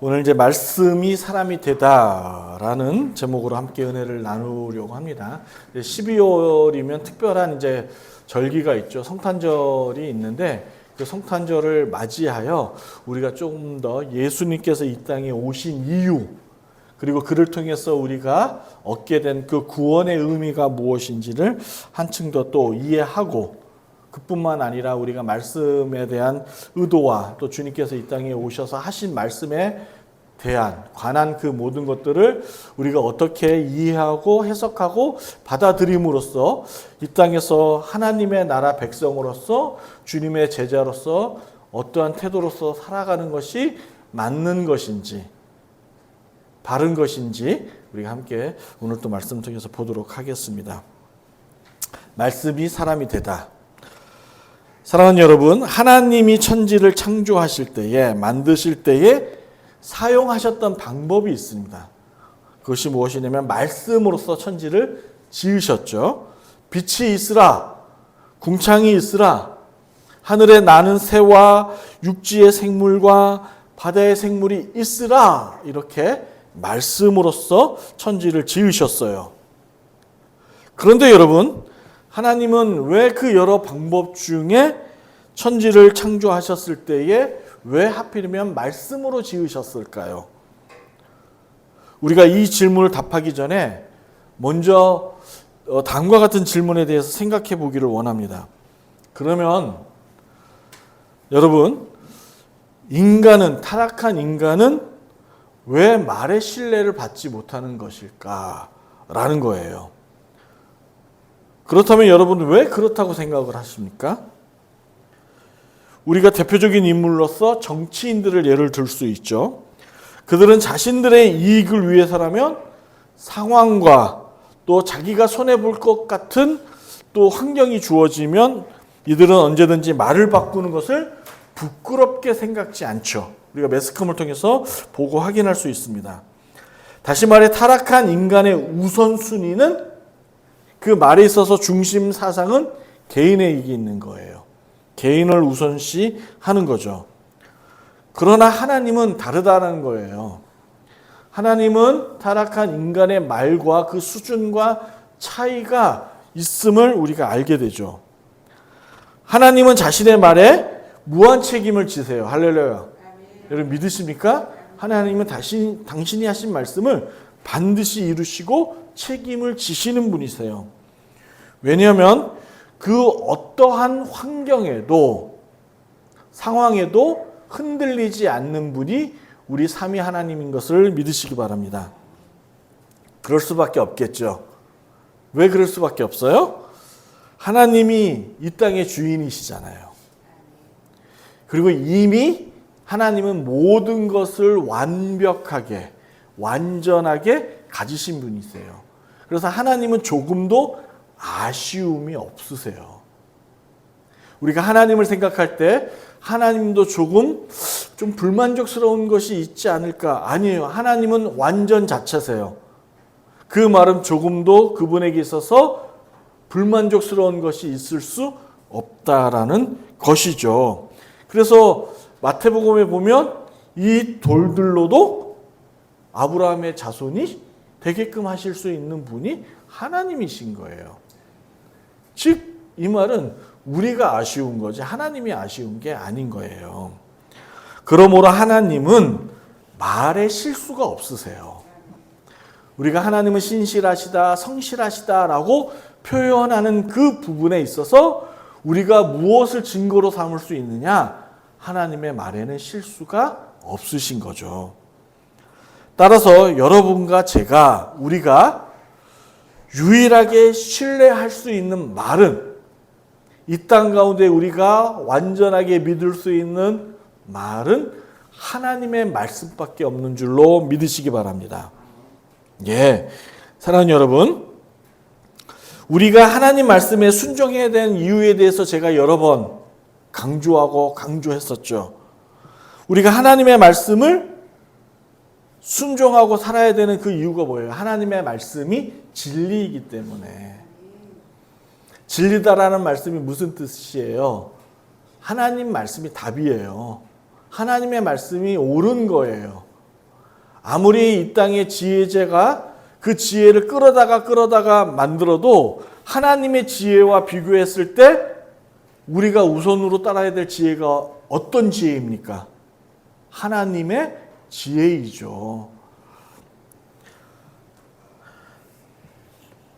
오늘 이제 말씀이 사람이 되다라는 제목으로 함께 은혜를 나누려고 합니다. 12월이면 특별한 이제 절기가 있죠. 성탄절이 있는데 그 성탄절을 맞이하여 우리가 조금 더 예수님께서 이 땅에 오신 이유, 그리고 그를 통해서 우리가 얻게 된 그 구원의 의미가 무엇인지를 한층 더 또 이해하고, 그뿐만 아니라 우리가 말씀에 대한 의도와 또 주님께서 이 땅에 오셔서 하신 말씀에 대한 관한 그 모든 것들을 우리가 어떻게 이해하고 해석하고 받아들임으로써 이 땅에서 하나님의 나라 백성으로서 주님의 제자로서 어떠한 태도로서 살아가는 것이 맞는 것인지 바른 것인지 우리가 함께 오늘 또 말씀 통해서 보도록 하겠습니다. 말씀이 사람이 되다. 사랑하는 여러분, 하나님이 천지를 창조하실 때에, 만드실 때에 사용하셨던 방법이 있습니다. 그것이 무엇이냐면 말씀으로서 천지를 지으셨죠. 빛이 있으라, 궁창이 있으라, 하늘에 나는 새와 육지의 생물과 바다의 생물이 있으라, 이렇게 말씀으로써 천지를 지으셨어요. 그런데 여러분, 하나님은 왜 그 여러 방법 중에 천지를 창조하셨을 때에 왜 하필이면 말씀으로 지으셨을까요? 우리가 이 질문을 답하기 전에 먼저 다음과 같은 질문에 대해서 생각해 보기를 원합니다. 그러면 여러분, 타락한 인간은 왜 말의 신뢰를 받지 못하는 것일까라는 거예요. 그렇다면 여러분은 왜 그렇다고 생각을 하십니까? 우리가 대표적인 인물로서 정치인들을 예를 들 수 있죠. 그들은 자신들의 이익을 위해서라면 상황과 또 자기가 손해볼 것 같은 또 환경이 주어지면 이들은 언제든지 말을 바꾸는 것을 부끄럽게 생각지 않죠. 우리가 매스컴을 통해서 보고 확인할 수 있습니다. 다시 말해 타락한 인간의 우선순위는 그 말에 있어서 중심 사상은 개인의 이익이 있는 거예요. 개인을 우선시하는 거죠. 그러나 하나님은 다르다는 거예요. 하나님은 타락한 인간의 말과 그 수준과 차이가 있음을 우리가 알게 되죠. 하나님은 자신의 말에 무한 책임을 지세요. 할렐루야. 여러분 믿으십니까? 하나님은 당신이 하신 말씀을 반드시 이루시고 책임을 지시는 분이세요. 왜냐하면 그 어떠한 환경에도 상황에도 흔들리지 않는 분이 우리 삼위 하나님인 것을 믿으시기 바랍니다. 그럴 수밖에 없겠죠. 왜 그럴 수밖에 없어요? 하나님이 이 땅의 주인이시잖아요. 그리고 이미 하나님은 모든 것을 완벽하게 완전하게 가지신 분이세요. 그래서 하나님은 조금도 아쉬움이 없으세요. 우리가 하나님을 생각할 때 하나님도 조금 좀 불만족스러운 것이 있지 않을까? 아니에요. 하나님은 완전 자체세요. 그 말은 조금도 그분에게 있어서 불만족스러운 것이 있을 수 없다라는 것이죠. 그래서 마태복음에 보면 이 돌들로도 아브라함의 자손이 되게끔 하실 수 있는 분이 하나님이신 거예요. 즉 이 말은 우리가 아쉬운 거지 하나님이 아쉬운 게 아닌 거예요. 그러므로 하나님은 말에 실수가 없으세요. 우리가 하나님은 신실하시다, 성실하시다라고 표현하는 그 부분에 있어서 우리가 무엇을 증거로 삼을 수 있느냐? 하나님의 말에는 실수가 없으신 거죠. 따라서 여러분과 우리가 유일하게 신뢰할 수 있는 말은 이 땅 가운데 우리가 완전하게 믿을 수 있는 말은 하나님의 말씀밖에 없는 줄로 믿으시기 바랍니다. 예, 사랑하는 여러분, 우리가 하나님 말씀에 순종해야 되는 이유에 대해서 제가 여러 번 강조했었죠. 우리가 하나님의 말씀을 순종하고 살아야 되는 그 이유가 뭐예요? 하나님의 말씀이 진리이기 때문에. 진리다라는 말씀이 무슨 뜻이에요? 하나님 말씀이 답이에요. 하나님의 말씀이 옳은 거예요. 아무리 이 땅의 지혜자가 그 지혜를 끌어다가 만들어도 하나님의 지혜와 비교했을 때 우리가 우선으로 따라야 될 지혜가 어떤 지혜입니까? 하나님의 지혜이죠.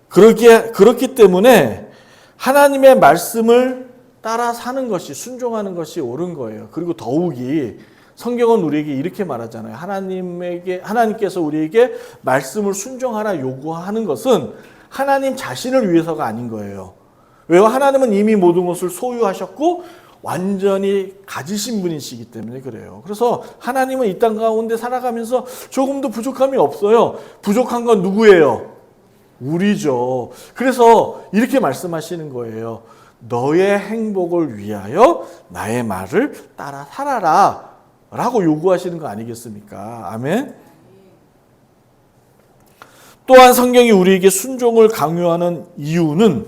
그렇기 때문에 하나님의 말씀을 따라 사는 것이, 순종하는 것이 옳은 거예요. 그리고 더욱이 성경은 우리에게 이렇게 말하잖아요. 하나님께서 우리에게 말씀을 순종하라 요구하는 것은 하나님 자신을 위해서가 아닌 거예요. 왜요? 하나님은 이미 모든 것을 소유하셨고 완전히 가지신 분이시기 때문에 그래요. 그래서 하나님은 이 땅 가운데 살아가면서 조금도 부족함이 없어요. 부족한 건 누구예요? 우리죠. 그래서 이렇게 말씀하시는 거예요. 너의 행복을 위하여 나의 말을 따라 살아라 라고 요구하시는 거 아니겠습니까? 아멘. 또한 성경이 우리에게 순종을 강요하는 이유는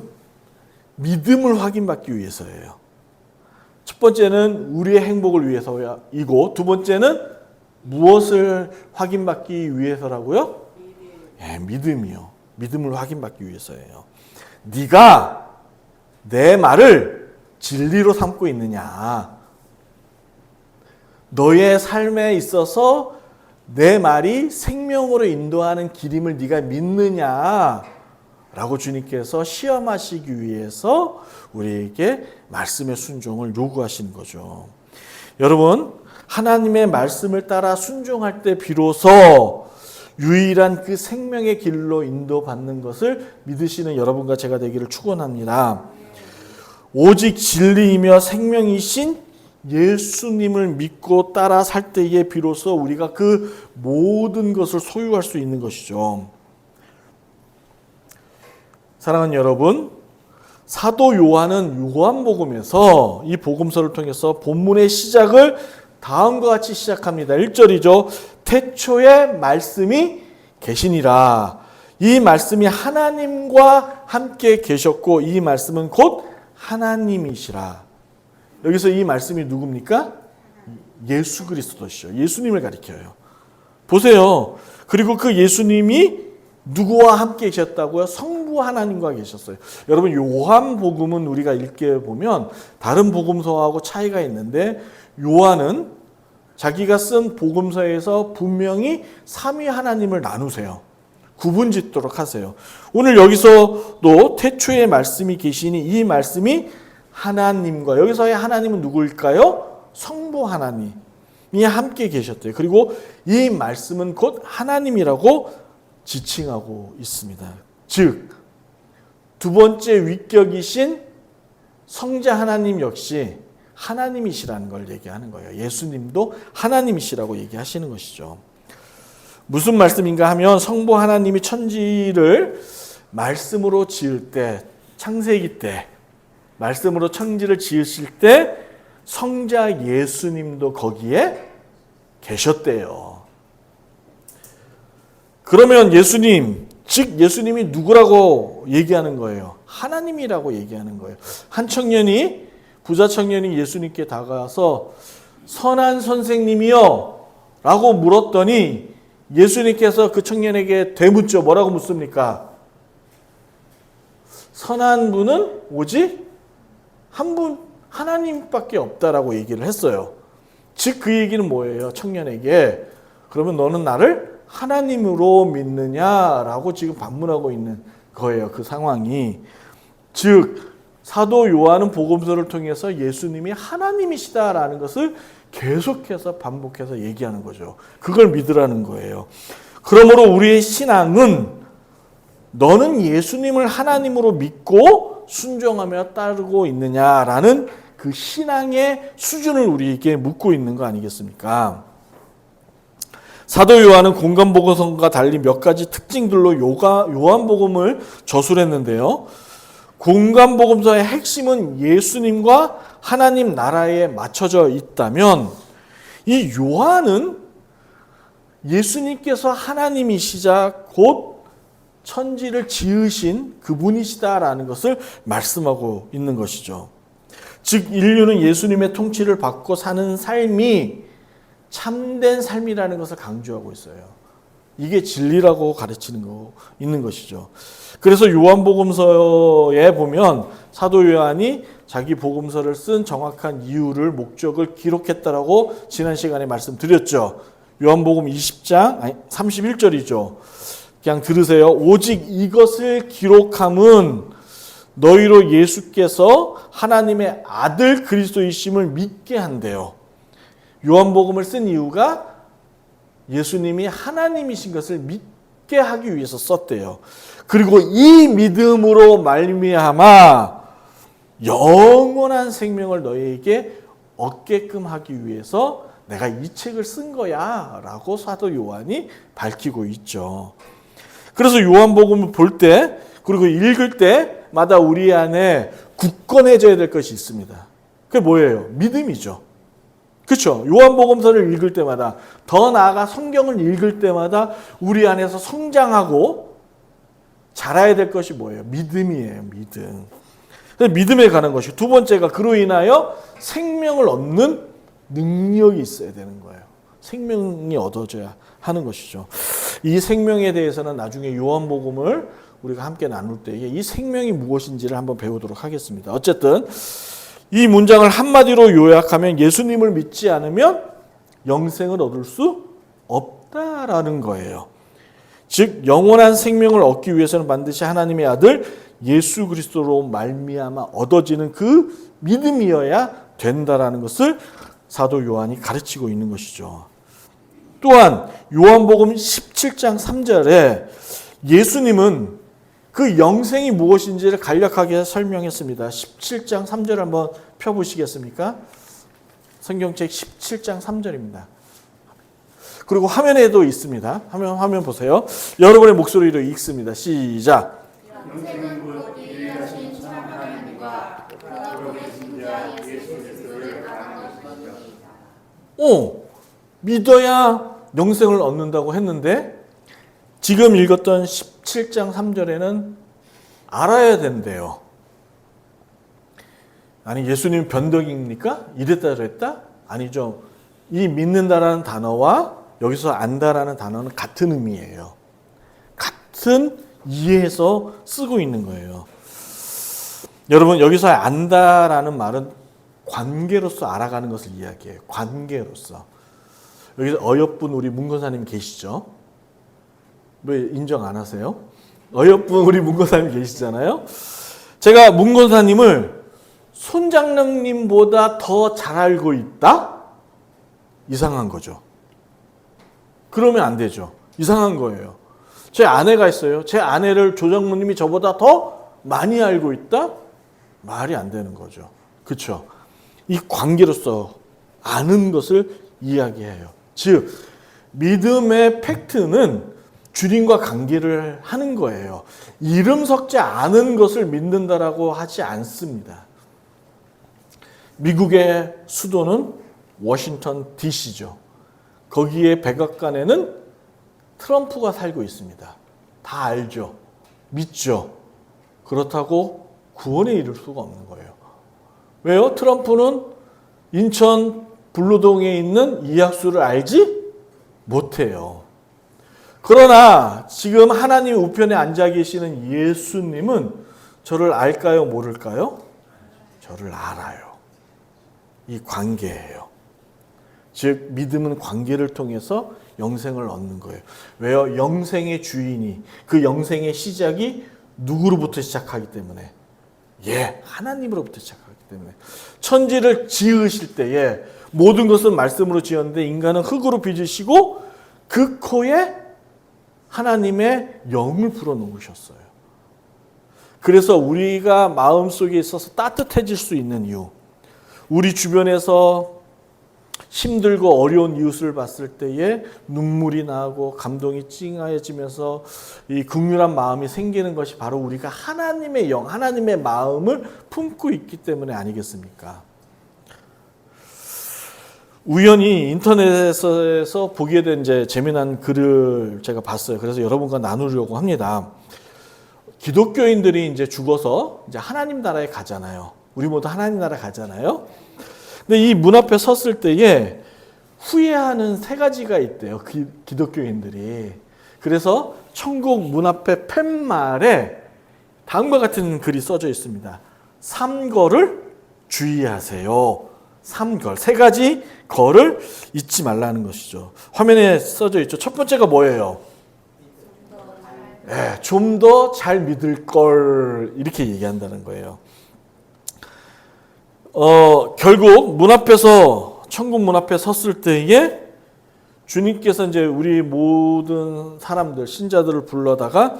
믿음을 확인받기 위해서예요. 첫 번째는 우리의 행복을 위해서이고, 두 번째는 무엇을 확인받기 위해서라고요? 믿음이요. 믿음을 확인받기 위해서예요. 네가 내 말을 진리로 삼고 있느냐? 너의 삶에 있어서 내 말이 생명으로 인도하는 길임을 네가 믿느냐? 라고 주님께서 시험하시기 위해서 우리에게 말씀의 순종을 요구하시는 거죠. 여러분, 하나님의 말씀을 따라 순종할 때 비로소 유일한 그 생명의 길로 인도받는 것을 믿으시는 여러분과 제가 되기를 축원합니다. 오직 진리이며 생명이신 예수님을 믿고 따라 살 때에 비로소 우리가 그 모든 것을 소유할 수 있는 것이죠. 사랑하는 여러분, 사도 요한은 요한복음에서 이 복음서를 통해서 본문의 시작을 다음과 같이 시작합니다. 1절이죠. 태초에 말씀이 계시니라. 이 말씀이 하나님과 함께 계셨고 이 말씀은 곧 하나님이시라. 여기서 이 말씀이 누굽니까? 예수 그리스도시죠. 예수님을 가리켜요. 보세요. 그리고 그 예수님이 누구와 함께 계셨다고요? 성부 하나님과 계셨어요. 여러분, 요한복음은 우리가 읽게 보면 다른 복음서하고 차이가 있는데, 요한은 자기가 쓴 복음서에서 분명히 삼위 하나님을 나누세요. 구분짓도록 하세요. 오늘 여기서도 태초에 말씀이 계시니 이 말씀이 하나님과, 여기서의 하나님은 누구일까요? 성부 하나님이 함께 계셨대요. 그리고 이 말씀은 곧 하나님이라고 지칭하고 있습니다. 즉, 두 번째 위격이신 성자 하나님 역시 하나님이시라는 걸 얘기하는 거예요. 예수님도 하나님이시라고 얘기하시는 것이죠. 무슨 말씀인가 하면 성부 하나님이 천지를 말씀으로 지을 때, 창세기 때 말씀으로 천지를 지으실 때 성자 예수님도 거기에 계셨대요. 그러면 예수님, 즉 예수님이 누구라고 얘기하는 거예요? 하나님이라고 얘기하는 거예요. 한 청년이, 부자 청년이 예수님께 다가와서 선한 선생님이요? 라고 물었더니 예수님께서 그 청년에게 되묻죠. 뭐라고 묻습니까? 선한 분은 오직 한 분, 하나님밖에 없다라고 얘기를 했어요. 즉 그 얘기는 뭐예요? 청년에게, 그러면 너는 나를 하나님으로 믿느냐라고 지금 반문하고 있는 거예요. 그 상황이. 즉 사도 요한은 복음서를 통해서 예수님이 하나님이시다라는 것을 계속해서 반복해서 얘기하는 거죠. 그걸 믿으라는 거예요. 그러므로 우리의 신앙은 너는 예수님을 하나님으로 믿고 순종하며 따르고 있느냐라는 그 신앙의 수준을 우리에게 묻고 있는 거 아니겠습니까? 사도 요한은 공간복음서과 달리 몇 가지 특징들로 요한복음을 저술했는데요. 공간복음서의 핵심은 예수님과 하나님 나라에 맞춰져 있다면, 이 요한은 예수님께서 하나님이시자 곧 천지를 지으신 그분이시다라는 것을 말씀하고 있는 것이죠. 즉 인류는 예수님의 통치를 받고 사는 삶이 참된 삶이라는 것을 강조하고 있어요. 이게 진리라고 가르치는 거 있는 것이죠. 그래서 요한복음서에 보면 사도 요한이 자기 복음서를 쓴 정확한 이유를 목적을 기록했다라고 지난 시간에 말씀드렸죠. 요한복음 20장 31절이죠. 그냥 들으세요. 오직 이것을 기록함은 너희로 예수께서 하나님의 아들 그리스도이심을 믿게 한대요. 요한복음을 쓴 이유가 예수님이 하나님이신 것을 믿게 하기 위해서 썼대요. 그리고 이 믿음으로 말미암아 영원한 생명을 너희에게 얻게끔 하기 위해서 내가 이 책을 쓴 거야 라고 사도 요한이 밝히고 있죠. 그래서 요한복음을 볼 때 그리고 읽을 때마다 우리 안에 굳건해져야 될 것이 있습니다. 그게 뭐예요? 믿음이죠. 그렇죠? 요한복음서를 읽을 때마다 더 나아가 성경을 읽을 때마다 우리 안에서 성장하고 자라야 될 것이 뭐예요? 믿음이에요. 믿음. 믿음에 관한 것이 두 번째가 그로 인하여 생명을 얻는 능력이 있어야 되는 거예요. 생명이 얻어져야 하는 것이죠. 이 생명에 대해서는 나중에 요한복음을 우리가 함께 나눌 때에 이 생명이 무엇인지를 한번 배우도록 하겠습니다. 어쨌든 이 문장을 한마디로 요약하면 예수님을 믿지 않으면 영생을 얻을 수 없다라는 거예요. 즉 영원한 생명을 얻기 위해서는 반드시 하나님의 아들 예수 그리스도로 말미암아 얻어지는 그 믿음이어야 된다라는 것을 사도 요한이 가르치고 있는 것이죠. 또한 요한복음 17장 3절에 예수님은 그 영생이 무엇인지를 간략하게 설명했습니다. 17장 3절 한번 펴보시겠습니까? 성경책 17장 3절입니다. 그리고 화면에도 있습니다. 화면 보세요. 여러분의 목소리로 읽습니다. 시작. 영생은 곧 유일하신 참 하나님과 그가 보내신 자 예수 그리스도를 말하는 것입니다. 믿어야 영생을 얻는다고 했는데 지금 읽었던 17장 3절에는 알아야 된대요. 아니 예수님 변덕입니까? 이랬다 저랬다? 아니죠. 이 믿는다라는 단어와 여기서 안다라는 단어는 같은 의미예요. 같은 이해해서 쓰고 있는 거예요. 여러분 여기서 안다라는 말은 관계로서 알아가는 것을 이야기해요. 관계로서. 여기서 어여쁜 우리 문건사님 계시죠? 왜 인정 안 하세요? 어여쁜 우리 문건사님 계시잖아요. 제가 문건사님을 손장로님보다 더 잘 알고 있다? 이상한 거죠. 그러면 안 되죠. 이상한 거예요. 제 아내가 있어요. 제 아내를 조장로님이 저보다 더 많이 알고 있다? 말이 안 되는 거죠. 그렇죠? 이 관계로서 아는 것을 이야기해요. 즉 믿음의 팩트는 주님과 관계를 하는 거예요. 이름 섞지 않은 것을 믿는다라고 하지 않습니다. 미국의 수도는 워싱턴 DC죠. 거기에 백악관에는 트럼프가 살고 있습니다. 다 알죠. 믿죠. 그렇다고 구원에 이를 수가 없는 거예요. 왜요? 트럼프는 인천 불로동에 있는 이학수를 알지 못해요. 그러나 지금 하나님 우편에 앉아 계시는 예수님은 저를 알까요? 모를까요? 저를 알아요. 이 관계예요. 즉 믿음은 관계를 통해서 영생을 얻는 거예요. 왜요? 영생의 주인이 그 영생의 시작이 누구로부터 시작하기 때문에 하나님으로부터 시작하기 때문에 천지를 지으실 때에 모든 것은 말씀으로 지었는데 인간은 흙으로 빚으시고 그 코에 하나님의 영을 불어넣으셨어요. 그래서 우리가 마음속에 있어서 따뜻해질 수 있는 이유, 우리 주변에서 힘들고 어려운 이웃을 봤을 때에 눈물이 나고 감동이 찡하여지면서 이 긍휼한 마음이 생기는 것이 바로 우리가 하나님의 영, 하나님의 마음을 품고 있기 때문에 아니겠습니까? 우연히 인터넷에서 보게 된 이제 재미난 글을 제가 봤어요. 그래서 여러분과 나누려고 합니다. 기독교인들이 이제 죽어서 이제 하나님 나라에 가잖아요. 우리 모두 하나님 나라 가잖아요. 근데 이 문 앞에 섰을 때에 후회하는 세 가지가 있대요. 기독교인들이. 그래서 천국 문 앞에 팻말에 다음과 같은 글이 써져 있습니다. 삼거를 주의하세요. 삼걸, 세 가지 거를 잊지 말라는 것이죠. 화면에 써져 있죠. 첫 번째가 뭐예요? 좀 더 잘 믿을 걸, 이렇게 얘기한다는 거예요. 결국 문 앞에서, 천국 문 앞에 섰을 때에 주님께서 이제 우리 모든 사람들, 신자들을 불러다가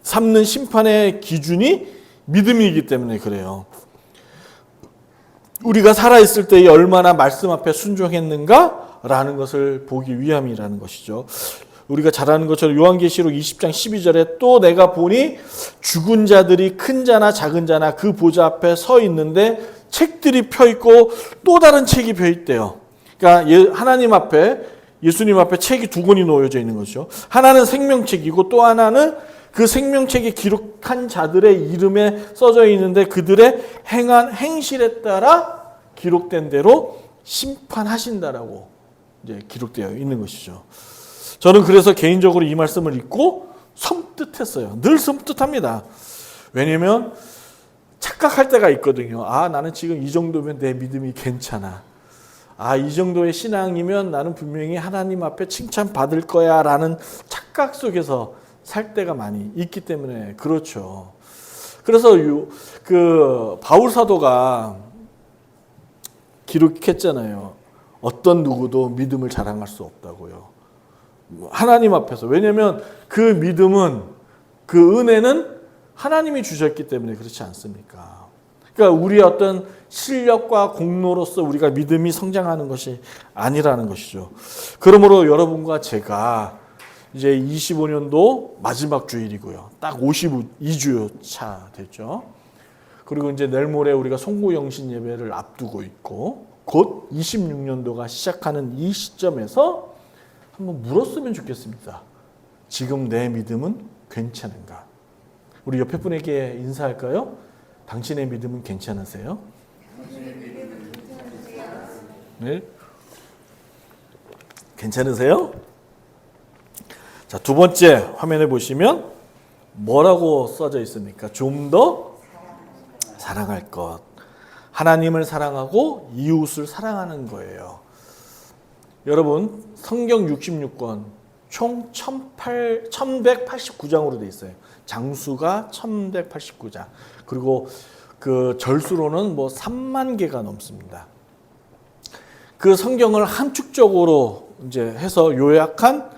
삼는 심판의 기준이 믿음이기 때문에 그래요. 우리가 살아있을 때에 얼마나 말씀 앞에 순종했는가라는 것을 보기 위함이라는 것이죠. 우리가 잘 아는 것처럼 요한계시록 20장 12절에 또 내가 보니 죽은 자들이 큰 자나 작은 자나 그 보좌 앞에 서 있는데 책들이 펴 있고 또 다른 책이 펴 있대요. 그러니까 하나님 앞에, 예수님 앞에 책이 두 권이 놓여져 있는 거죠. 하나는 생명책이고 또 하나는 그 생명책에 기록한 자들의 이름에 써져 있는데 그들의 행한 행실에 따라 기록된 대로 심판하신다라고 이제 기록되어 있는 것이죠. 저는 그래서 개인적으로 이 말씀을 읽고 섬뜩했어요. 늘 섬뜩합니다. 왜냐하면 착각할 때가 있거든요. 나는 지금 이 정도면 내 믿음이 괜찮아. 이 정도의 신앙이면 나는 분명히 하나님 앞에 칭찬받을 거야 라는 착각 속에서 살 때가 많이 있기 때문에 그렇죠. 그래서 바울 사도가 기록했잖아요. 어떤 누구도 믿음을 자랑할 수 없다고요. 하나님 앞에서. 왜냐하면 그 믿음은, 그 은혜는 하나님이 주셨기 때문에 그렇지 않습니까? 그러니까 우리의 어떤 실력과 공로로서 우리가 믿음이 성장하는 것이 아니라는 것이죠. 그러므로 여러분과 제가 이제 25년도 마지막 주일이고요. 딱 52주 차 됐죠. 그리고 이제 내일 모레 우리가 송구영신 예배를 앞두고 있고 곧 26년도가 시작하는 이 시점에서 한번 물었으면 좋겠습니다. 지금 내 믿음은 괜찮은가? 우리 옆에 분에게 인사할까요? 당신의 믿음은 괜찮으세요? 네? 괜찮으세요? 자, 두 번째 화면에 보시면 뭐라고 써져 있습니까? 좀 더 사랑할 것. 하나님을 사랑하고 이웃을 사랑하는 거예요. 여러분, 성경 66권 총 1189장으로 되어 있어요. 장수가 1189장. 그리고 그 절수로는 3만 개가 넘습니다. 그 성경을 함축적으로 이제 해서 요약한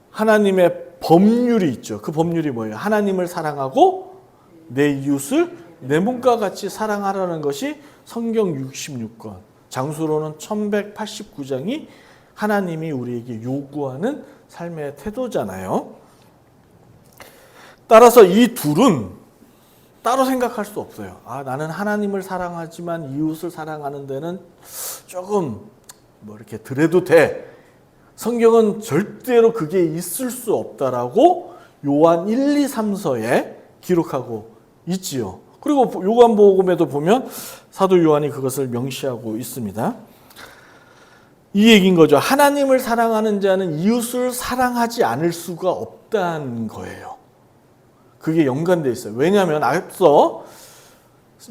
하나님의 법률이 있죠. 그 법률이 뭐예요? 하나님을 사랑하고 내 이웃을 내 몸과 같이 사랑하라는 것이 성경 66권, 장수로는 1189장이 하나님이 우리에게 요구하는 삶의 태도잖아요. 따라서 이 둘은 따로 생각할 수 없어요. 나는 하나님을 사랑하지만 이웃을 사랑하는 데는 조금 이렇게 덜해도 돼. 성경은 절대로 그게 있을 수 없다라고 요한 1, 2, 3서에 기록하고 있지요. 그리고 요한복음에도 보면 사도 요한이 그것을 명시하고 있습니다. 이 얘기인 거죠. 하나님을 사랑하는 자는 이웃을 사랑하지 않을 수가 없다는 거예요. 그게 연관되어 있어요. 왜냐하면 앞서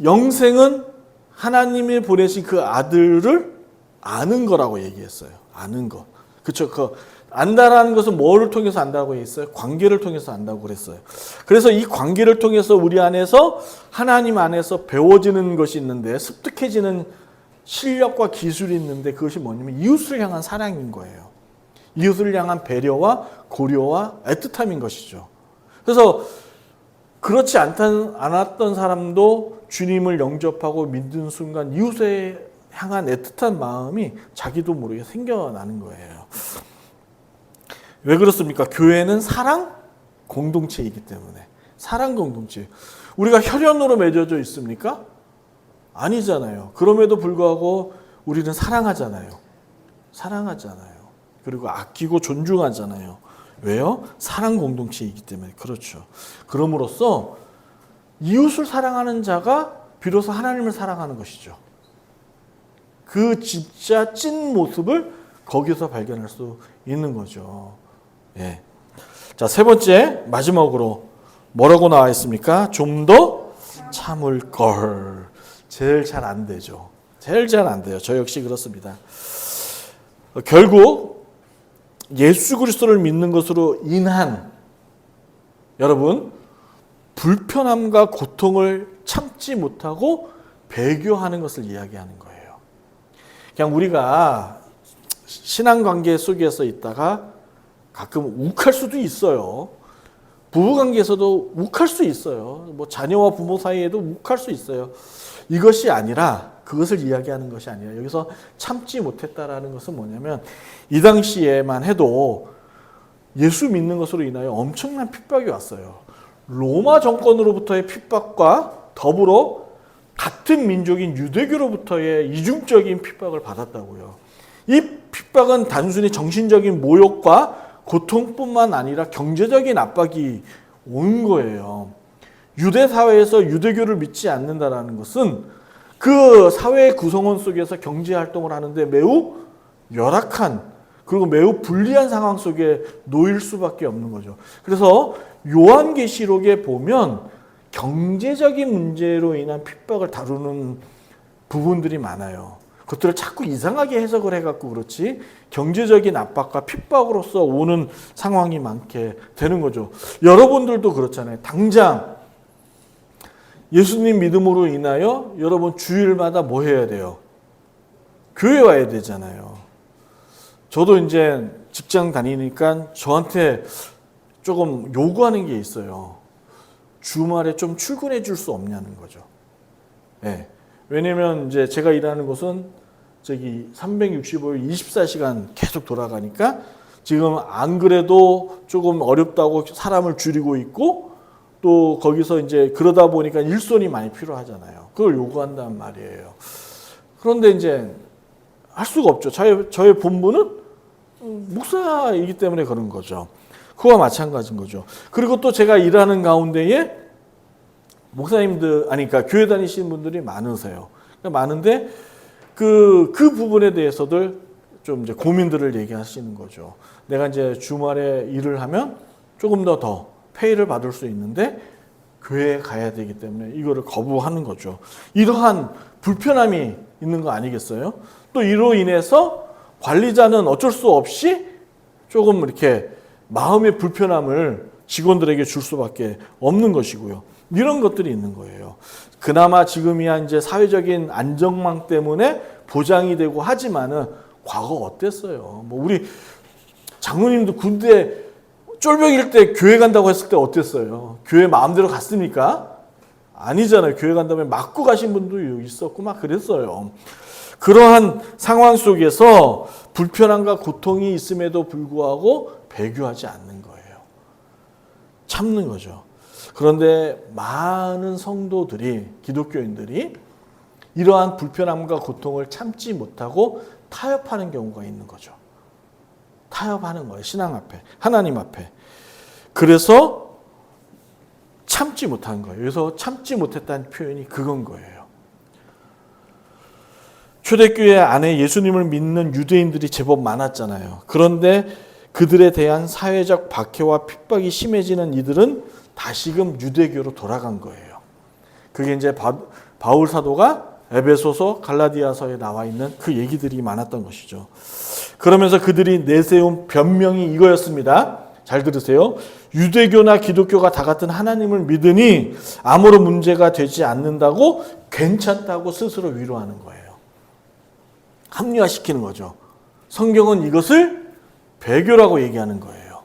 영생은 하나님이 보내신 그 아들을 아는 거라고 얘기했어요. 아는 것. 그렇죠. 안다라는 것은 뭐를 통해서 안다고 했어요? 관계를 통해서 안다고 그랬어요. 그래서 이 관계를 통해서 우리 안에서 하나님 안에서 배워지는 것이 있는데 습득해지는 실력과 기술이 있는데 그것이 뭐냐면 이웃을 향한 사랑인 거예요. 이웃을 향한 배려와 고려와 애틋함인 것이죠. 그래서 그렇지 않았던 사람도 주님을 영접하고 믿는 순간 이웃에 향한 애틋한 마음이 자기도 모르게 생겨나는 거예요. 왜 그렇습니까? 교회는 사랑 공동체이기 때문에. 사랑 공동체. 우리가 혈연으로 맺어져 있습니까? 아니잖아요. 그럼에도 불구하고 우리는 사랑하잖아요. 사랑하잖아요. 그리고 아끼고 존중하잖아요. 왜요? 사랑 공동체이기 때문에. 그렇죠. 그럼으로써 이웃을 사랑하는 자가 비로소 하나님을 사랑하는 것이죠. 그 진짜 찐 모습을 거기서 발견할 수 있는 거죠. 예. 자, 세 번째 마지막으로 뭐라고 나와 있습니까? 좀 더 참을 걸. 제일 잘 안 되죠. 제일 잘 안 돼요. 저 역시 그렇습니다. 결국 예수 그리스도를 믿는 것으로 인한 여러분 불편함과 고통을 참지 못하고 배교하는 것을 이야기하는 거예요. 그냥 우리가 신앙관계 속에서 있다가 가끔 욱할 수도 있어요. 부부관계에서도 욱할 수 있어요. 뭐 자녀와 부모 사이에도 욱할 수 있어요. 이것이 아니라 그것을 이야기하는 것이 아니라 여기서 참지 못했다라는 것은 뭐냐면 이 당시에만 해도 예수 믿는 것으로 인하여 엄청난 핍박이 왔어요. 로마 정권으로부터의 핍박과 더불어 같은 민족인 유대교로부터의 이중적인 핍박을 받았다고요. 이 핍박은 단순히 정신적인 모욕과 고통뿐만 아니라 경제적인 압박이 온 거예요. 유대 사회에서 유대교를 믿지 않는다라는 것은 그 사회의 구성원 속에서 경제 활동을 하는데 매우 열악한 그리고 매우 불리한 상황 속에 놓일 수밖에 없는 거죠. 그래서 요한계시록에 보면 경제적인 문제로 인한 핍박을 다루는 부분들이 많아요. 그것들을 자꾸 이상하게 해석을 해갖고 그렇지 경제적인 압박과 핍박으로서 오는 상황이 많게 되는 거죠. 여러분들도 그렇잖아요. 당장 예수님 믿음으로 인하여 여러분 주일마다 뭐 해야 돼요? 교회 와야 되잖아요. 저도 이제 직장 다니니까 저한테 조금 요구하는 게 있어요. 주말에 좀 출근해 줄 수 없냐는 거죠. 네. 왜냐면 이제 제가 일하는 곳은 저기 365일 24시간 계속 돌아가니까 지금 안 그래도 조금 어렵다고 사람을 줄이고 있고 또 거기서 이제 그러다 보니까 일손이 많이 필요하잖아요. 그걸 요구한단 말이에요. 그런데 이제 할 수가 없죠. 저의 본부는 목사이기 때문에 그런 거죠. 그와 마찬가지인 거죠. 그리고 또 제가 일하는 가운데에 목사님들, 그러니까 교회 다니시는 분들이 많으세요. 그러니까 많은데 그 부분에 대해서들 좀 이제 고민들을 얘기하시는 거죠. 내가 이제 주말에 일을 하면 조금 더 페이를 받을 수 있는데 교회에 가야 되기 때문에 이거를 거부하는 거죠. 이러한 불편함이 있는 거 아니겠어요? 또 이로 인해서 관리자는 어쩔 수 없이 조금 이렇게 마음의 불편함을 직원들에게 줄 수밖에 없는 것이고요. 이런 것들이 있는 거예요. 그나마 지금이야 이제 사회적인 안정망 때문에 보장이 되고 하지만은 과거 어땠어요? 뭐 우리 장로님도 군대 쫄병일 때 교회 간다고 했을 때 어땠어요? 교회 마음대로 갔습니까? 아니잖아요. 교회 간다면 맞고 가신 분도 있었고 막 그랬어요. 그러한 상황 속에서 불편함과 고통이 있음에도 불구하고 배교하지 않는 거예요. 참는 거죠. 그런데 많은 성도들이, 기독교인들이 이러한 불편함과 고통을 참지 못하고 타협하는 경우가 있는 거죠. 타협하는 거예요. 신앙 앞에, 하나님 앞에. 그래서 참지 못한 거예요. 그래서 참지 못했다는 표현이 그건 거예요. 초대교회 안에 예수님을 믿는 유대인들이 제법 많았잖아요. 그런데 그들에 대한 사회적 박해와 핍박이 심해지는 이들은 다시금 유대교로 돌아간 거예요. 그게 이제 바울 사도가 에베소서, 갈라디아서에 나와 있는 그 얘기들이 많았던 것이죠. 그러면서 그들이 내세운 변명이 이거였습니다. 잘 들으세요. 유대교나 기독교가 다 같은 하나님을 믿으니 아무런 문제가 되지 않는다고 괜찮다고 스스로 위로하는 거예요. 합리화시키는 거죠. 성경은 이것을 배교라고 얘기하는 거예요.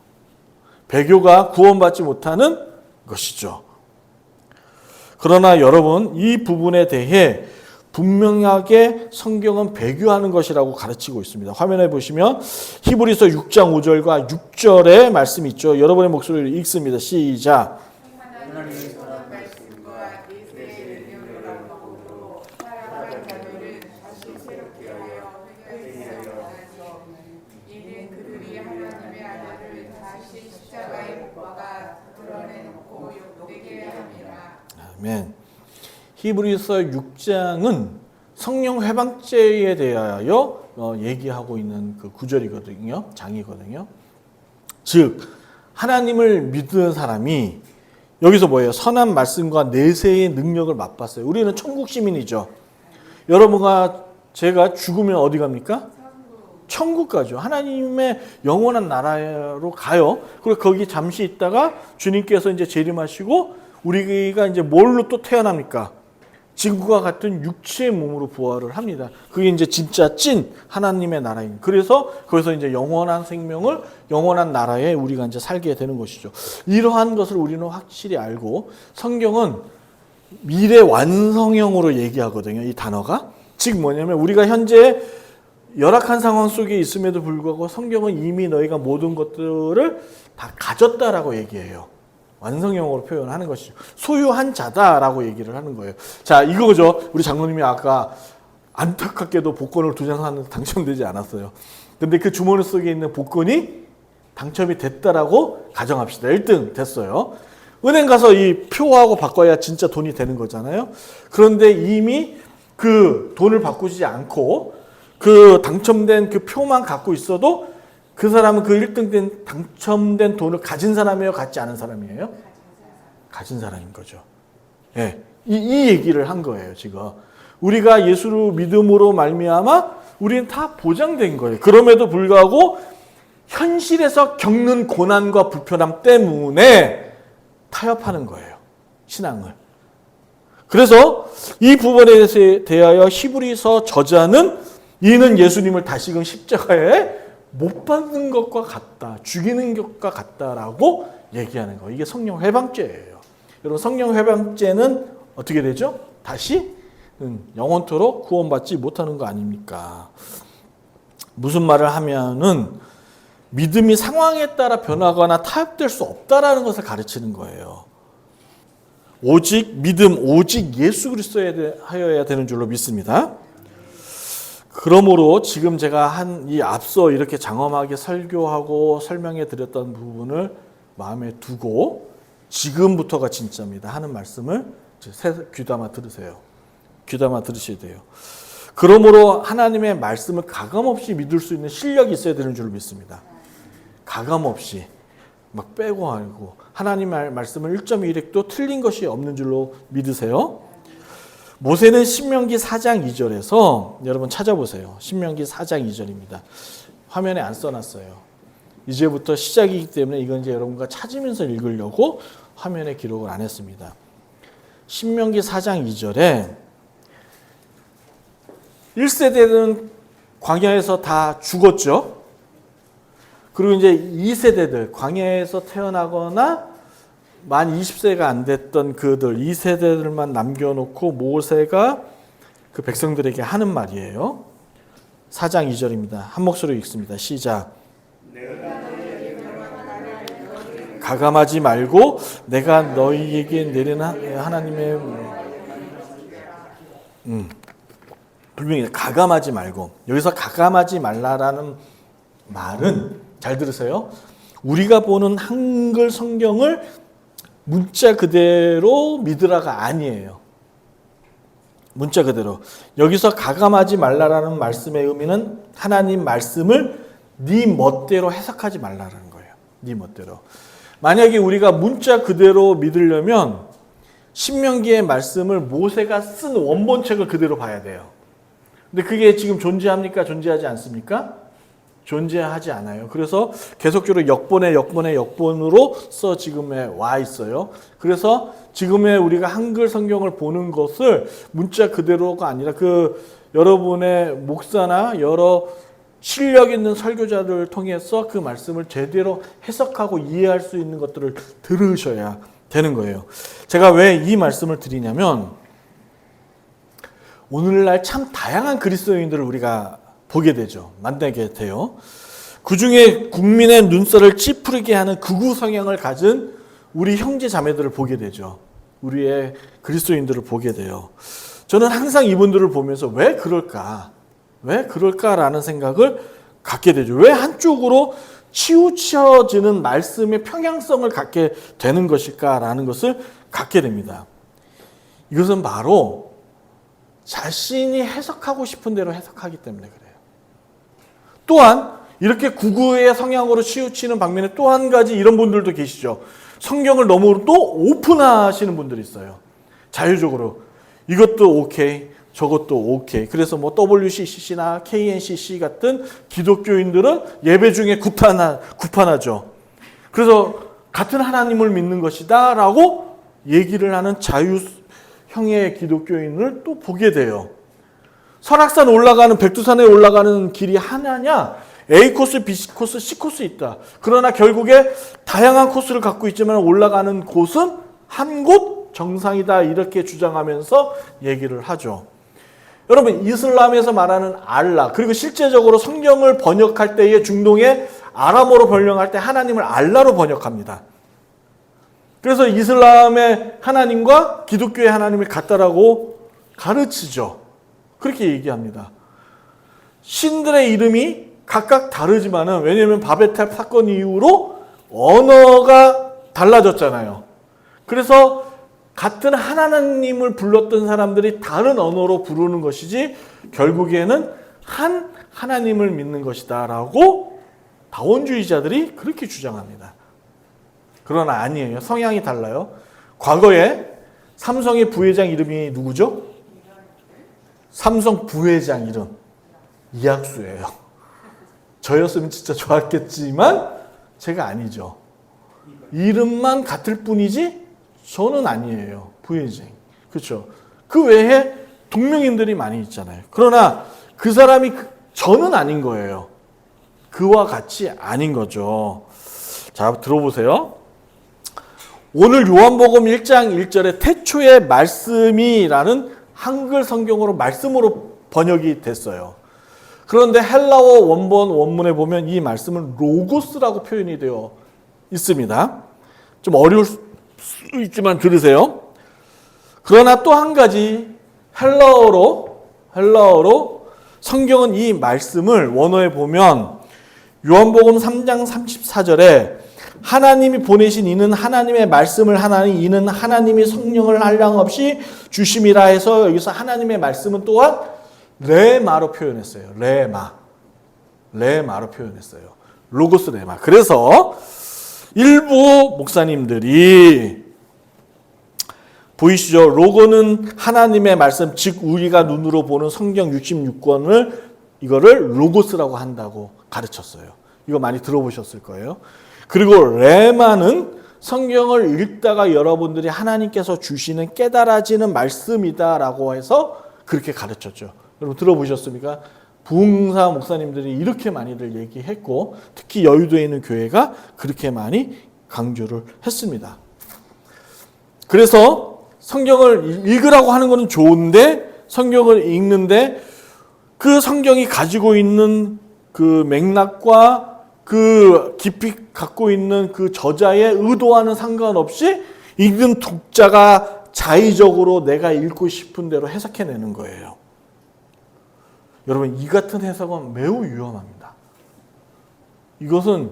배교가 구원받지 못하는 것이죠. 그러나 여러분, 이 부분에 대해 분명하게 성경은 배교하는 것이라고 가르치고 있습니다. 화면에 보시면 히브리서 6장 5절과 6절의 말씀이 있죠. 여러분의 목소리를 읽습니다. 시작. 아멘. 히브리서 6장은 성령 회방죄에 대하여 얘기하고 있는 그 구절이거든요. 장이거든요. 즉 하나님을 믿는 사람이 여기서 뭐예요? 선한 말씀과 내세의 능력을 맛봤어요. 우리는 천국 시민이죠. 여러분과 제가 죽으면 어디 갑니까? 천국 가죠. 하나님의 영원한 나라로 가요. 그리고 거기 잠시 있다가 주님께서 이제 재림하시고 우리가 이제 뭘로 또 태어납니까? 지금과 같은 육체의 몸으로 부활을 합니다. 그게 이제 진짜 찐 하나님의 나라입니다. 그래서 거기서 이제 영원한 생명을 영원한 나라에 우리가 이제 살게 되는 것이죠. 이러한 것을 우리는 확실히 알고 성경은 미래 완성형으로 얘기하거든요. 이 단어가. 즉 뭐냐면 우리가 현재 열악한 상황 속에 있음에도 불구하고 성경은 이미 너희가 모든 것들을 다 가졌다라고 얘기해요. 완성형으로 표현하는 것이죠. 소유한 자다라고 얘기를 하는 거예요. 자, 이거죠. 우리 장로님이 아까 안타깝게도 복권을 2장 샀는데 당첨되지 않았어요. 근데 그 주머니 속에 있는 복권이 당첨이 됐다라고 가정합시다. 1등 됐어요. 은행 가서 이 표하고 바꿔야 진짜 돈이 되는 거잖아요. 그런데 이미 그 돈을 바꾸지 않고 그 당첨된 그 표만 갖고 있어도 그 사람은 그 1등 된 당첨된 돈을 가진 사람이에요? 갖지 않은 사람이에요? 가진 사람인 거죠. 예. 이 얘기를 한 거예요, 지금. 우리가 예수를 믿음으로 말미암아 우리는 다 보장된 거예요. 그럼에도 불구하고 현실에서 겪는 고난과 불편함 때문에 타협하는 거예요. 신앙을. 그래서 이 부분에 대하여 히브리서 저자는 이는 예수님을 다시금 십자가에 못 받는 것과 같다. 죽이는 것과 같다라고 얘기하는 거. 이게 성령 회방죄예요. 여러분 성령 회방죄는 어떻게 되죠? 다시 영원토록 구원받지 못하는 거 아닙니까? 무슨 말을 하면은 믿음이 상황에 따라 변하거나 타협될 수 없다라는 것을 가르치는 거예요. 오직 믿음, 오직 예수 그리스도에 하여야 되는 줄로 믿습니다. 그러므로 지금 제가 한 이 앞서 이렇게 장엄하게 설교하고 설명해 드렸던 부분을 마음에 두고 지금부터가 진짜입니다 하는 말씀을 귀담아 들으세요. 귀담아 들으셔야 돼요. 그러므로 하나님의 말씀을 가감없이 믿을 수 있는 실력이 있어야 되는 줄 믿습니다. 가감없이 막 빼고 하고 하나님의 말씀을 1.1획도 틀린 것이 없는 줄로 믿으세요. 모세는 신명기 4장 2절에서 여러분 찾아보세요. 신명기 4장 2절입니다. 화면에 안 써놨어요. 이제부터 시작이기 때문에 이건 이제 여러분과 찾으면서 읽으려고 화면에 기록을 안 했습니다. 신명기 4장 2절에 1세대는 광야에서 다 죽었죠. 그리고 이제 2세대들 광야에서 태어나거나 만 20세가 안 됐던 그들 2세대들만 남겨놓고 모세가 그 백성들에게 하는 말이에요. 4장 2절입니다. 한 목소리로 읽습니다. 시작. 가감하지 말고 내가 너희에게 내리는 하나님의 분명히 가감하지 말고 여기서 가감하지 말라라는 말은 잘 들으세요. 우리가 보는 한글 성경을 문자 그대로 믿으라가 아니에요. 문자 그대로. 여기서 가감하지 말라라는 말씀의 의미는 하나님 말씀을 네 멋대로 해석하지 말라라는 거예요. 네 멋대로. 만약에 우리가 문자 그대로 믿으려면 신명기의 말씀을 모세가 쓴 원본책을 그대로 봐야 돼요. 근데 그게 지금 존재합니까? 존재하지 않습니까? 존재하지 않아요. 그래서 계속적으로 역본으로서 지금에 와 있어요. 그래서 지금의 우리가 한글 성경을 보는 것을 문자 그대로가 아니라 그 여러분의 목사나 여러 실력 있는 설교자들을 통해서 그 말씀을 제대로 해석하고 이해할 수 있는 것들을 들으셔야 되는 거예요. 제가 왜 이 말씀을 드리냐면 오늘날 참 다양한 그리스도인들을 우리가 보게 되죠. 만나게 돼요. 그중에 국민의 눈살을 찌푸리게 하는 극우 성향을 가진 우리 형제 자매들을 보게 되죠. 우리의 그리스도인들을 보게 돼요. 저는 항상 이분들을 보면서 왜 그럴까? 왜 그럴까라는 생각을 갖게 되죠. 왜 한쪽으로 치우쳐지는 말씀의 평양성을 갖게 되는 것일까라는 것을 갖게 됩니다. 이것은 바로 자신이 해석하고 싶은 대로 해석하기 때문에 그래요. 또한 이렇게 구구의 성향으로 치우치는 방면에 또 한 가지 이런 분들도 계시죠. 성경을 너무 또 오픈하시는 분들이 있어요. 자유적으로 이것도 오케이, 저것도 오케이. 그래서 뭐 WCC나 KNCC 같은 기독교인들은 예배 중에 구판하죠. 그래서 같은 하나님을 믿는 것이다 라고 얘기를 하는 자유형의 기독교인을 또 보게 돼요. 설악산 올라가는, 백두산에 올라가는 길이 하나냐? A 코스, B 코스, C 코스 있다. 그러나 결국에 다양한 코스를 갖고 있지만 올라가는 곳은 한 곳 정상이다. 이렇게 주장하면서 얘기를 하죠. 여러분, 이슬람에서 말하는 알라, 그리고 실제적으로 성경을 번역할 때의 중동의 아람어로 번역할 때 하나님을 알라로 번역합니다. 그래서 이슬람의 하나님과 기독교의 하나님을 같다라고 가르치죠. 그렇게 얘기합니다. 신들의 이름이 각각 다르지만은, 왜냐하면 바벨탑 사건 이후로 언어가 달라졌잖아요. 그래서 같은 하나님을 불렀던 사람들이 다른 언어로 부르는 것이지 결국에는 한 하나님을 믿는 것이다 라고 다원주의자들이 그렇게 주장합니다. 그러나 아니에요. 성향이 달라요. 과거에 삼성의 부회장 이름이 누구죠? 삼성 부회장 이름 이학수예요. 저였으면 진짜 좋았겠지만 제가 아니죠. 이름만 같을 뿐이지 저는 아니에요. 부회장. 그렇죠. 그 외에 동명인들이 많이 있잖아요. 그러나 그 사람이 저는 아닌 거예요. 그와 같이 아닌 거죠. 자, 들어보세요. 오늘 요한복음 1장 1절에 태초의 말씀이라는 한글 성경으로 말씀으로 번역이 됐어요. 그런데 헬라어 원본 원문에 보면 이 말씀은 로고스라고 표현이 되어 있습니다. 좀 어려울 수 있지만 들으세요. 그러나 또 한 가지 헬라어로 성경은 이 말씀을 원어에 보면 요한복음 3장 34절에 하나님이 보내신 이는 하나님의 말씀을 하나니 이는 하나님이 성령을 한량없이 주심이라 해서 여기서 하나님의 말씀은 또한 레마로 표현했어요. 레마로 표현했어요. 로고스 레마. 그래서 일부 목사님들이 보이시죠? 로고는 하나님의 말씀, 즉 우리가 눈으로 보는 성경 66권을 이거를 로고스라고 한다고 가르쳤어요. 이거 많이 들어보셨을 거예요. 그리고 레마는 성경을 읽다가 여러분들이 하나님께서 주시는 깨달아지는 말씀이다라고 해서 그렇게 가르쳤죠. 여러분 들어보셨습니까? 부흥사 목사님들이 이렇게 많이들 얘기했고 특히 여의도에 있는 교회가 그렇게 많이 강조를 했습니다. 그래서 성경을 읽으라고 하는 것은 좋은데 성경을 읽는데 그 성경이 가지고 있는 그 맥락과 그 깊이 갖고 있는 그 저자의 의도와는 상관없이 읽는 독자가 자의적으로 내가 읽고 싶은 대로 해석해내는 거예요. 여러분 이 같은 해석은 매우 위험합니다. 이것은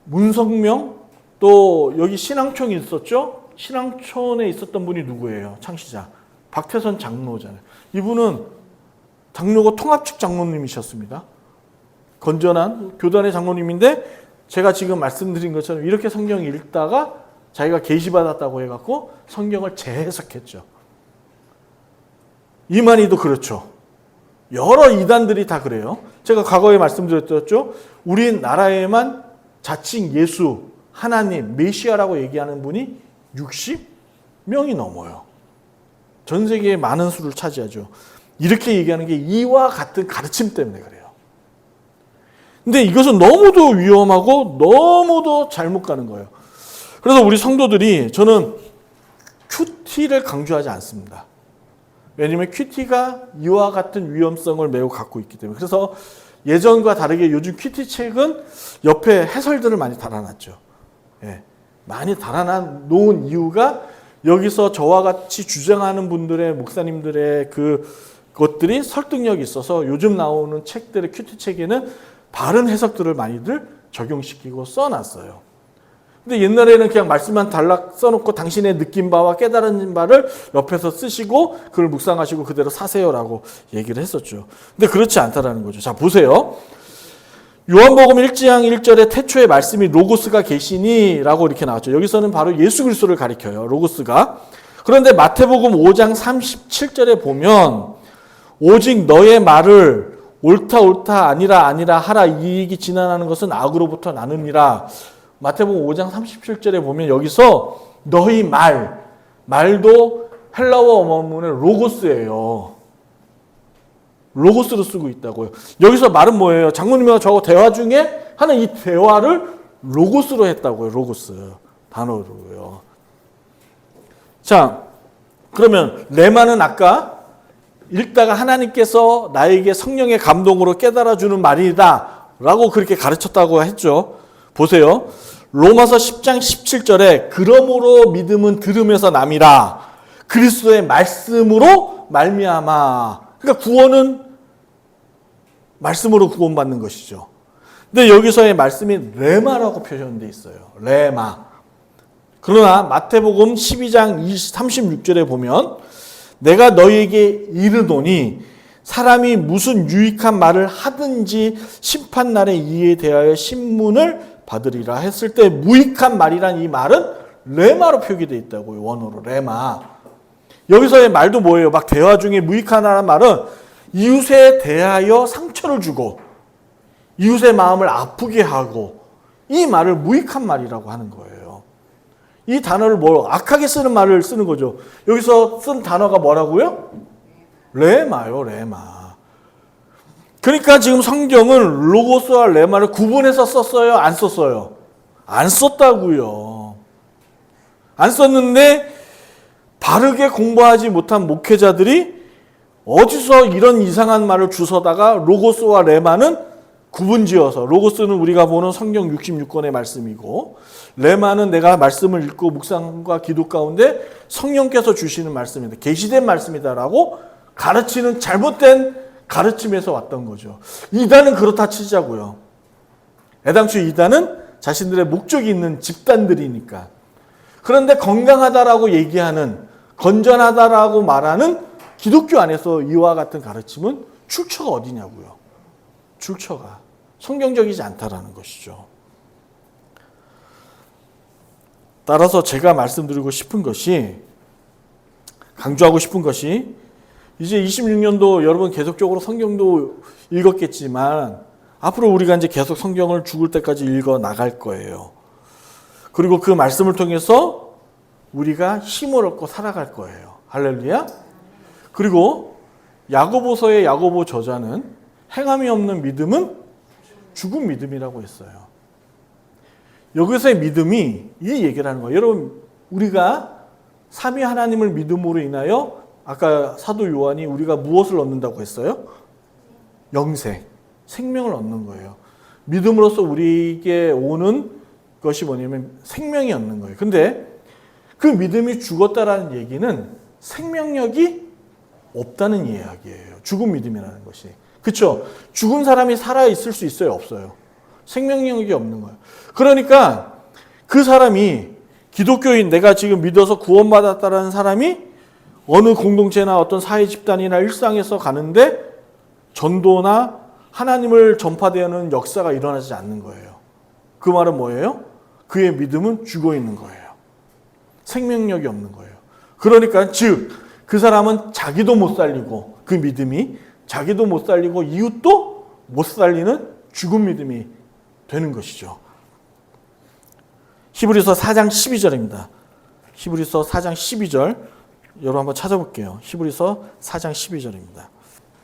문성명 또 여기 신앙촌이 있었죠. 신앙촌에 있었던 분이 누구예요? 창시자 박태선 장로잖아요. 이분은 장로고 통합측 장로님이셨습니다. 건전한 교단의 장로님인데 제가 지금 말씀드린 것처럼 이렇게 성경 읽다가 자기가 계시받았다고 해갖고 성경을 재해석했죠. 이만희도 그렇죠. 여러 이단들이 다 그래요. 제가 과거에 말씀드렸죠. 우리나라에만 자칭 예수, 하나님, 메시아라고 얘기하는 분이 60명이 넘어요. 전 세계에 많은 수를 차지하죠. 이렇게 얘기하는 게 이와 같은 가르침 때문에 그래요. 근데 이것은 너무도 위험하고 너무도 잘못 가는 거예요. 그래서 우리 성도들이 저는 큐티를 강조하지 않습니다. 왜냐하면 큐티가 이와 같은 위험성을 매우 갖고 있기 때문에. 그래서 예전과 다르게 요즘 큐티 책은 옆에 해설들을 많이 달아놨죠. 예, 많이 달아놓은 이유가 여기서 저와 같이 주장하는 분들의 목사님들의 그것들이 설득력이 있어서 요즘 나오는 책들의 큐티 책에는 바른 해석들을 많이들 적용시키고 써놨어요. 근데 옛날에는 그냥 말씀만 달락 써놓고 당신의 느낀 바와 깨달은 바를 옆에서 쓰시고 그걸 묵상하시고 그대로 사세요라고 얘기를 했었죠. 근데 그렇지 않다라는 거죠. 자, 보세요. 요한복음 1장 1절에 태초에 말씀이 로고스가 계시니 라고 이렇게 나왔죠. 여기서는 바로 예수 그리스도를 가리켜요. 로고스가. 그런데 마태복음 5장 37절에 보면 오직 너의 말을 옳다 아니라 하라 이 얘기 진언하는 것은 악으로부터 나느니라. 마태복음 5장 37절에 보면 여기서 너희 말도 헬라어 원문의 로고스예요. 로고스로 쓰고 있다고요. 여기서 말은 뭐예요? 장로님과 저하고 대화 중에 하는 이 대화를 로고스로 했다고요. 로고스 단어로요. 자, 그러면 레마는 아까 읽다가 하나님께서 나에게 성령의 감동으로 깨달아주는 말이다 라고 그렇게 가르쳤다고 했죠. 보세요. 로마서 10장 17절에 그러므로 믿음은 들음에서 남이라 그리스도의 말씀으로 말미암아. 그러니까 구원은 말씀으로 구원받는 것이죠. 근데 여기서의 말씀이 레마라고 표현되어 있어요. 레마. 그러나 마태복음 12장 36절에 보면 내가 너희에게 이르노니 사람이 무슨 유익한 말을 하든지 심판날에 이에 대하여 신문을 받으리라 했을 때 무익한 말이란 이 말은 레마로 표기되어 있다고요. 원어로 레마. 여기서의 말도 뭐예요? 막 대화 중에 무익하다는 말은 이웃에 대하여 상처를 주고 이웃의 마음을 아프게 하고 이 말을 무익한 말이라고 하는 거예요. 이 단어를 악하게 쓰는 말을 쓰는 거죠. 여기서 쓴 단어가 뭐라고요? 레마요, 레마. 그러니까 지금 성경은 로고스와 레마를 구분해서 썼어요? 안 썼어요? 안 썼다고요. 안 썼는데 바르게 공부하지 못한 목회자들이 어디서 이런 이상한 말을 주워다가 로고스와 레마는 구분지어서, 로고스는 우리가 보는 성경 66권의 말씀이고 레마는 내가 말씀을 읽고 묵상과 기도 가운데 성령께서 주시는 말씀이다, 계시된 말씀이다라고 가르치는 잘못된 가르침에서 왔던 거죠. 이단은 그렇다 치자고요. 애당초 이단은 자신들의 목적이 있는 집단들이니까. 그런데 건강하다라고 얘기하는, 건전하다라고 말하는 기독교 안에서 이와 같은 가르침은 출처가 어디냐고요. 출처가 성경적이지 않다라는 것이죠. 따라서 제가 말씀드리고 싶은 것이, 강조하고 싶은 것이, 이제 26년도 여러분 계속적으로 성경도 읽었겠지만 앞으로 우리가 이제 계속 성경을 죽을 때까지 읽어 나갈 거예요. 그리고 그 말씀을 통해서 우리가 힘을 얻고 살아갈 거예요. 할렐루야. 그리고 야고보서의 야고보 저자는 행함이 없는 믿음은 죽은 믿음이라고 했어요. 여기서의 믿음이 이 얘기를 하는 거예요. 여러분, 우리가 삼위 하나님을 믿음으로 인하여 아까 사도 요한이 우리가 무엇을 얻는다고 했어요? 영생, 생명을 얻는 거예요. 믿음으로써 우리에게 오는 것이 뭐냐면 생명이 얻는 거예요. 근데 그 믿음이 죽었다라는 얘기는 생명력이 없다는 이야기예요. 죽은 믿음이라는 것이. 그렇죠? 죽은 사람이 살아있을 수 있어요? 없어요? 생명력이 없는 거예요. 그러니까 그 사람이 기독교인, 내가 지금 믿어서 구원받았다라는 사람이 어느 공동체나 어떤 사회 집단이나 일상에서 가는데 전도나 하나님을 전파되는 역사가 일어나지 않는 거예요. 그 말은 뭐예요? 그의 믿음은 죽어 있는 거예요. 생명력이 없는 거예요. 그러니까 즉 그 사람은 자기도 못 살리고, 그 믿음이 자기도 못 살리고 이웃도 못 살리는 죽은 믿음이 되는 것이죠. 히브리서 4장 12절입니다. 히브리서 4장 12절 여러분 한번 찾아볼게요. 히브리서 4장 12절입니다.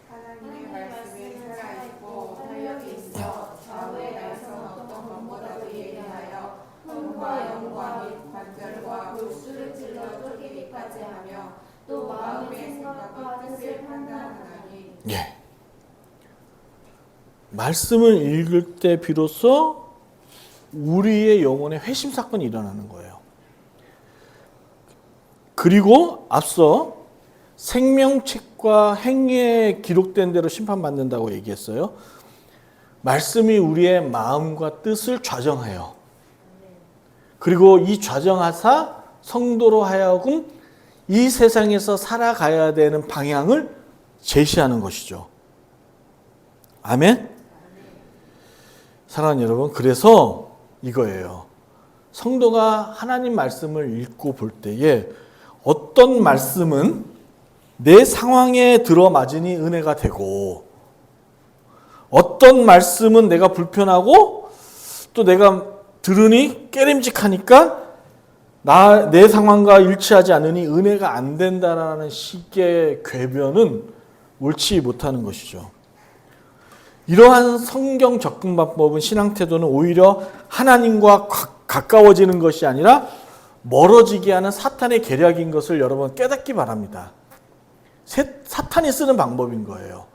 하나님의 말씀이 살아있고 활력이 있어 좌우의 날선 어떤 것보다도 예리하여 혼과 영과 및 관절과 골수를 찔러 쪼개기까지 하며 또 마음의 생각과 뜻을 판단하나니. 예. 말씀을 읽을 때 비로소 우리의 영혼에 회심 사건이 일어나는 거예요. 그리고 앞서 생명책과 행위에 기록된 대로 심판받는다고 얘기했어요. 말씀이 우리의 마음과 뜻을 좌정해요. 그리고 이 좌정하사 성도로 하여금 이 세상에서 살아가야 되는 방향을 제시하는 것이죠. 아멘? 사랑하는 여러분, 그래서 이거예요. 성도가 하나님 말씀을 읽고 볼 때에 어떤 말씀은 내 상황에 들어맞으니 은혜가 되고, 어떤 말씀은 내가 불편하고 또 내가 들으니 깨림직하니까 내 상황과 일치하지 않으니 은혜가 안 된다라는 식의 궤변은 옳지 못하는 것이죠. 이러한 성경 접근 방법은, 신앙 태도는 오히려 하나님과 가까워지는 것이 아니라 멀어지게 하는 사탄의 계략인 것을 여러분 깨닫기 바랍니다. 사탄이 쓰는 방법인 거예요.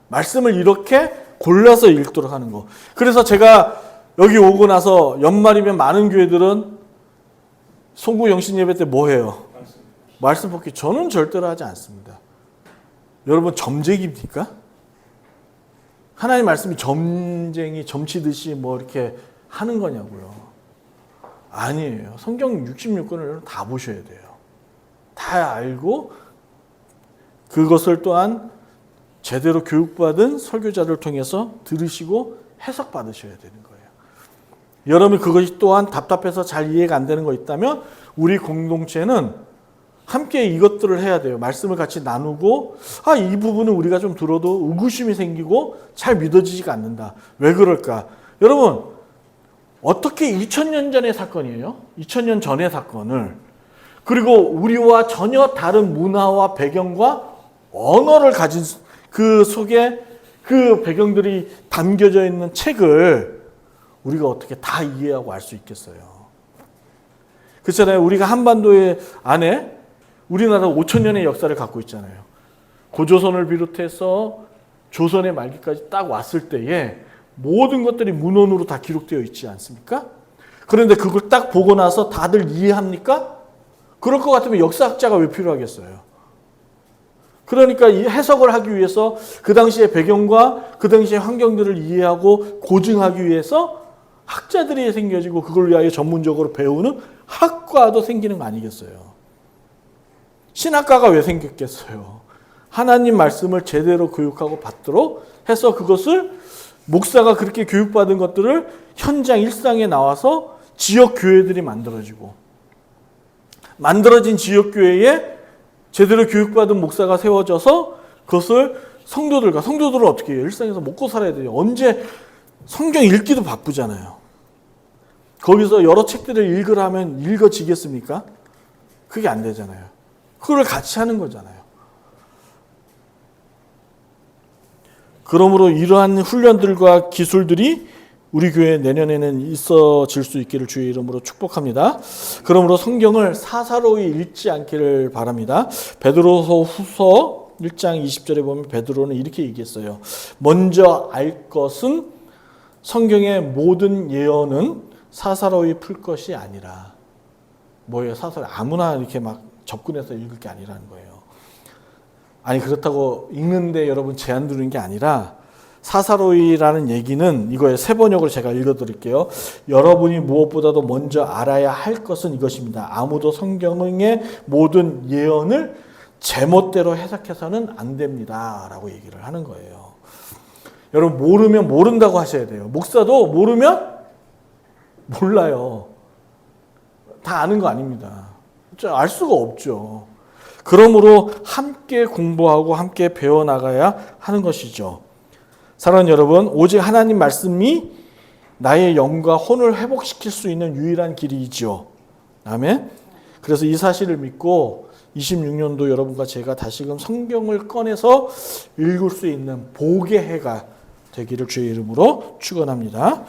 말씀을 이렇게 골라서 읽도록 하는 거. 그래서 제가 여기 오고 나서 연말이면 많은 교회들은 송구 영신 예배 때 뭐 해요? 말씀 뽑기. 저는 절대로 하지 않습니다. 여러분 점쟁이입니까? 하나님 말씀이 점쟁이, 점치듯이 뭐 이렇게 하는 거냐고요. 아니에요. 성경 66권을 다 보셔야 돼요. 다 알고 그것을 또한 제대로 교육받은 설교자를 통해서 들으시고 해석받으셔야 되는 거예요. 여러분 그것이 또한 답답해서 잘 이해가 안 되는 거 있다면 우리 공동체는 함께 이것들을 해야 돼요. 말씀을 같이 나누고 이 부분은 우리가 좀 들어도 의구심이 생기고 잘 믿어지지가 않는다. 왜 그럴까? 여러분 어떻게 2000년 전의 사건이에요? 2000년 전의 사건을 그리고 우리와 전혀 다른 문화와 배경과 언어를 가진 그 속에 그 배경들이 담겨져 있는 책을 우리가 어떻게 다 이해하고 알 수 있겠어요? 그렇잖아요. 우리가 한반도의 안에 우리나라 5000년의 역사를 갖고 있잖아요. 고조선을 비롯해서 조선의 말기까지 딱 왔을 때에 모든 것들이 문헌으로 다 기록되어 있지 않습니까? 그런데 그걸 딱 보고 나서 다들 이해합니까? 그럴 것 같으면 역사학자가 왜 필요하겠어요? 그러니까 이 해석을 하기 위해서 그 당시의 배경과 그 당시의 환경들을 이해하고 고증하기 위해서 학자들이 생겨지고 그걸 위하여 전문적으로 배우는 학과도 생기는 거 아니겠어요? 신학과가 왜 생겼겠어요? 하나님 말씀을 제대로 교육하고 받도록 해서 그것을 목사가 그렇게 교육받은 것들을 현장 일상에 나와서 지역 교회들이 만들어지고 만들어진 지역 교회에 제대로 교육받은 목사가 세워져서 그것을 성도들은 어떻게 해요? 일상에서 먹고 살아야 돼요. 언제 성경 읽기도 바쁘잖아요. 거기서 여러 책들을 읽으라면 읽어지겠습니까? 그게 안 되잖아요. 그걸 같이 하는 거잖아요. 그러므로 이러한 훈련들과 기술들이 우리 교회 내년에는 있어질 수 있기를 주의 이름으로 축복합니다. 그러므로 성경을 사사로이 읽지 않기를 바랍니다. 베드로서 후서 1장 20절에 보면 베드로는 이렇게 얘기했어요. 먼저 알 것은 성경의 모든 예언은 사사로이 풀 것이 아니라 뭐예요? 사사로이 아무나 이렇게 막 접근해서 읽을 게 아니라는 거예요. 아니 그렇다고 읽는데 여러분 제한 두는 게 아니라 사사로이라는 얘기는 이거의 세 번역으로 제가 읽어드릴게요. 여러분이 무엇보다도 먼저 알아야 할 것은 이것입니다. 아무도 성경의 모든 예언을 제멋대로 해석해서는 안 됩니다. 라고 얘기를 하는 거예요. 여러분 모르면 모른다고 하셔야 돼요. 목사도 모르면 몰라요. 다 아는 거 아닙니다. 알 수가 없죠. 그러므로 함께 공부하고 함께 배워나가야 하는 것이죠. 사랑하는 여러분, 오직 하나님 말씀이 나의 영과 혼을 회복시킬 수 있는 유일한 길이지요. 아멘. 그래서 이 사실을 믿고 26년도 여러분과 제가 다시금 성경을 꺼내서 읽을 수 있는 복의 해가 되기를 주의 이름으로 축원합니다.